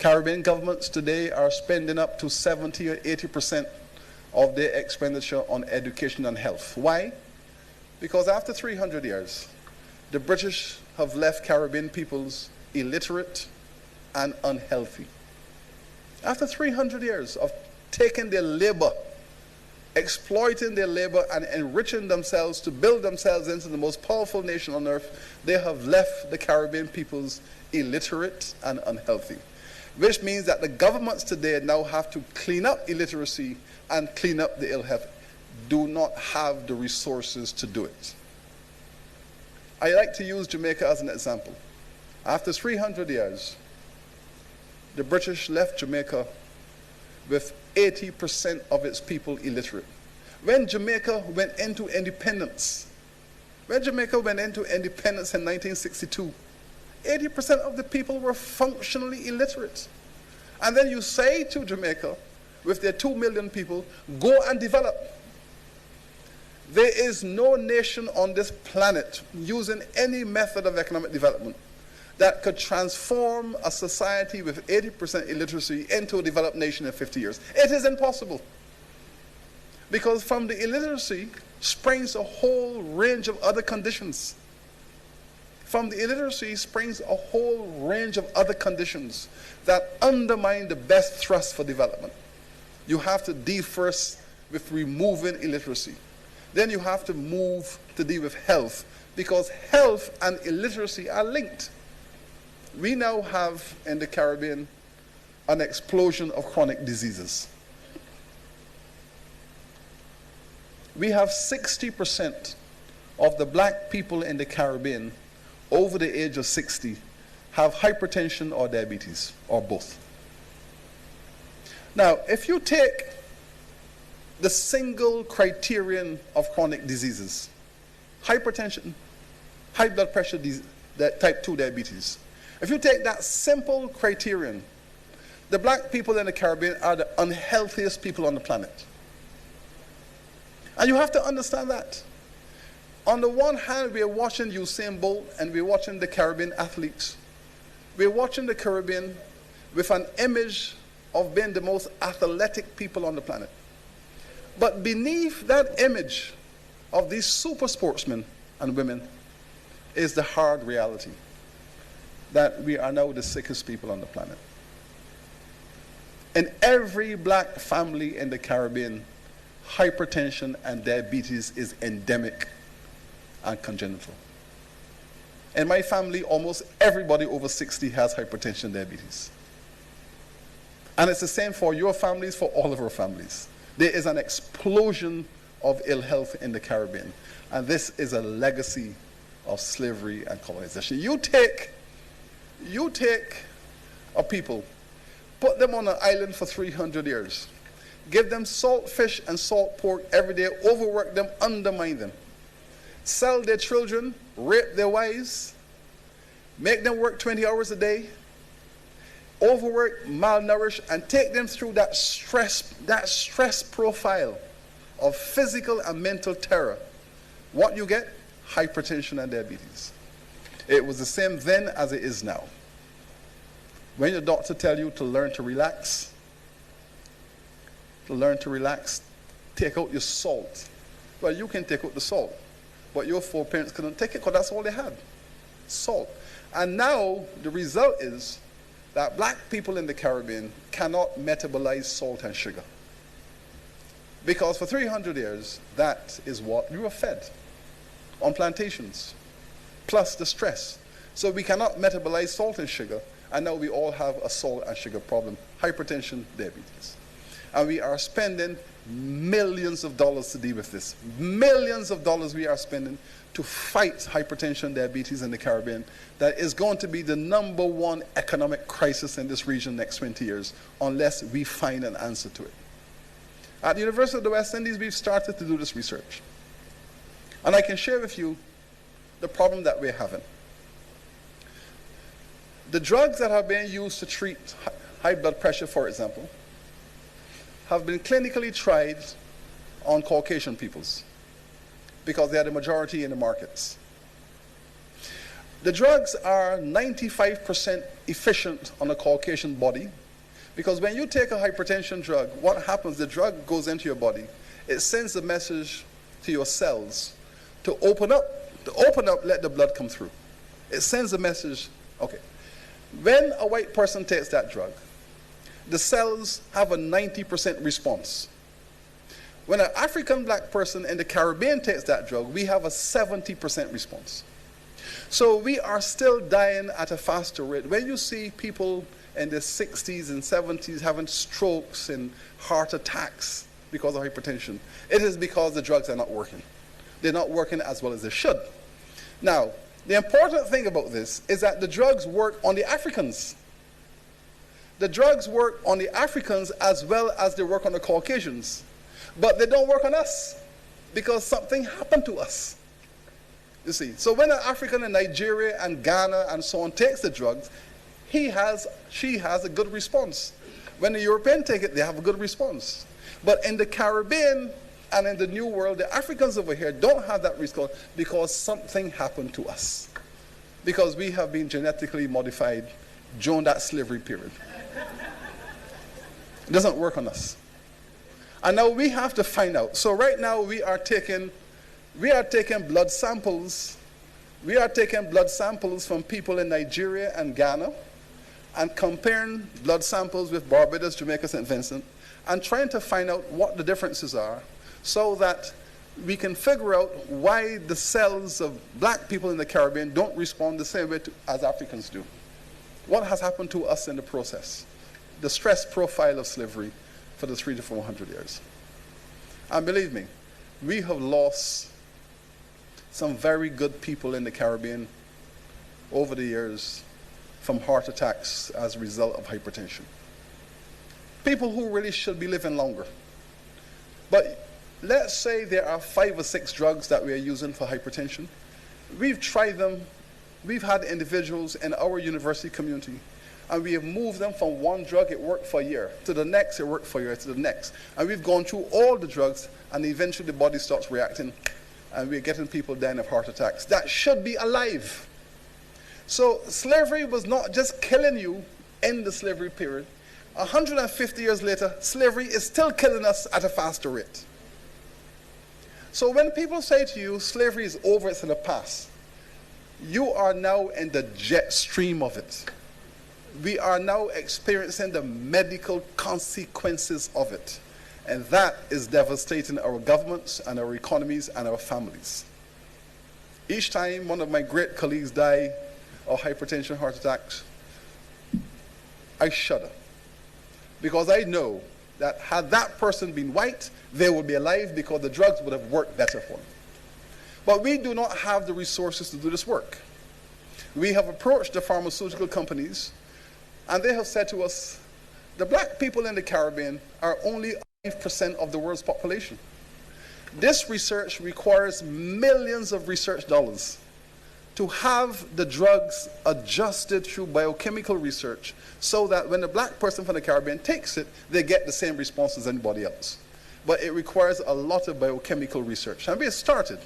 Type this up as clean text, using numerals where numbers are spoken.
Caribbean governments today are spending up to 70 or 80% of their expenditure on education and health. Why? Because after 300 years, the British have left Caribbean peoples illiterate and unhealthy. After 300 years of taking their labor, exploiting their labor and enriching themselves to build themselves into the most powerful nation on earth, they have left the Caribbean peoples illiterate and unhealthy. Which means that the governments today now have to clean up illiteracy and clean up the ill health. Do not have the resources to do it. I like to use Jamaica as an example. After 300 years, the British left Jamaica with 80% of its people illiterate. When Jamaica went into independence, in 1962, 80% of the people were functionally illiterate. And then you say to Jamaica, with their 2 million people, go and develop. There is no nation on this planet using any method of economic development that could transform a society with 80% illiteracy into a developed nation in 50 years. It is impossible. Because from the illiteracy springs a whole range of other conditions. From the illiteracy springs a whole range of other conditions that undermine the best thrust for development. You have to deal first with removing illiteracy. Then you have to move to deal with health, because health and illiteracy are linked. We now have in the Caribbean an explosion of chronic diseases. We have 60% of the black people in the Caribbean over the age of 60 have hypertension or diabetes, or both. Now, if you take the single criterion of chronic diseases, hypertension, high blood pressure, type 2 diabetes, if you take that simple criterion, the black people in the Caribbean are the unhealthiest people on the planet. And you have to understand that. On the one hand, we are watching Usain Bolt and we're watching the Caribbean athletes. We're watching the Caribbean with an image of being the most athletic people on the planet. But beneath that image of these super sportsmen and women is the hard reality that we are now the sickest people on the planet. In every black family in the Caribbean, hypertension and diabetes is endemic and congenital. In my family, almost everybody over 60 has hypertension and diabetes. And it's the same for your families, for all of our families. There is an explosion of ill health in the Caribbean. And this is a legacy of slavery and colonization. You take a people, put them on an island for 300 years, give them salt fish and salt pork every day, overwork them, undermine them, sell their children, rape their wives, make them work 20 hours a day, overwork, malnourish, and take them through that stress profile of physical and mental terror. What you get? Hypertension and diabetes. It was the same then as it is now. When your doctor tells you to learn to relax, take out your salt. Well, you can take out the salt, but your foreparents couldn't take it because that's all they had, salt. And now the result is that black people in the Caribbean cannot metabolize salt and sugar. Because for 300 years, that is what we were fed on plantations, plus the stress. So we cannot metabolize salt and sugar, and now we all have a salt and sugar problem, hypertension, diabetes. And we are spending millions of dollars to deal with this. Millions of dollars we are spending to fight hypertension, diabetes in the Caribbean. That is going to be the #1 economic crisis in this region next 20 years, unless we find an answer to it. At the University of the West Indies, we've started to do this research. And I can share with you the problem that we're having. The drugs that are being used to treat high blood pressure, for example, have been clinically tried on Caucasian peoples because they are the majority in the markets. The drugs are 95% efficient on a Caucasian body, because when you take a hypertension drug, what happens, the drug goes into your body, it sends a message to your cells to open up, let the blood come through. It sends a message, okay. When a white person takes that drug, the cells have a 90% response. When an African black person in the Caribbean takes that drug, we have a 70% response. So we are still dying at a faster rate. When you see people in their 60s and 70s having strokes and heart attacks because of hypertension, it is because the drugs are not working. They're not working as well as they should. Now, the important thing about this is that the drugs work on the Africans. The drugs work on the Africans as well as they work on the Caucasians. But they don't work on us because something happened to us. You see, so when an African in Nigeria and Ghana and so on takes the drugs, she has a good response. When the Europeans take it, they have a good response. But in the Caribbean and in the New World, the Africans over here don't have that response because something happened to us. Because we have been genetically modified during that slavery period. It doesn't work on us. And now we have to find out. So right now we are taking blood samples. We are taking blood samples from people in Nigeria and Ghana and comparing blood samples with Barbados, Jamaica, St. Vincent, and trying to find out what the differences are so that we can figure out why the cells of black people in the Caribbean don't respond the same way as Africans do. What has happened to us in the process? The stress profile of slavery for the 300 to 400 years. And believe me, we have lost some very good people in the Caribbean over the years from heart attacks as a result of hypertension. People who really should be living longer. But let's say there are 5 or 6 drugs that we are using for hypertension. We've tried them. We've had individuals in our university community, and we have moved them from one drug, it worked for a year, to the next, it worked for a year, to the next. And we've gone through all the drugs, and eventually the body starts reacting, and we're getting people dying of heart attacks. That should be alive. So slavery was not just killing you in the slavery period. 150 years later, slavery is still killing us at a faster rate. So when people say to you, slavery is over, it's in the past, you are now in the jet stream of it. We are now experiencing the medical consequences of it. And that is devastating our governments and our economies and our families. Each time one of my great colleagues die of hypertension, heart attacks, I shudder. Because I know that had that person been white, they would be alive because the drugs would have worked better for them. But we do not have the resources to do this work. We have approached the pharmaceutical companies, and they have said to us, the black people in the Caribbean are only 5% of the world's population. This research requires millions of research dollars to have the drugs adjusted through biochemical research so that when a black person from the Caribbean takes it, they get the same response as anybody else. But it requires a lot of biochemical research. And we have started.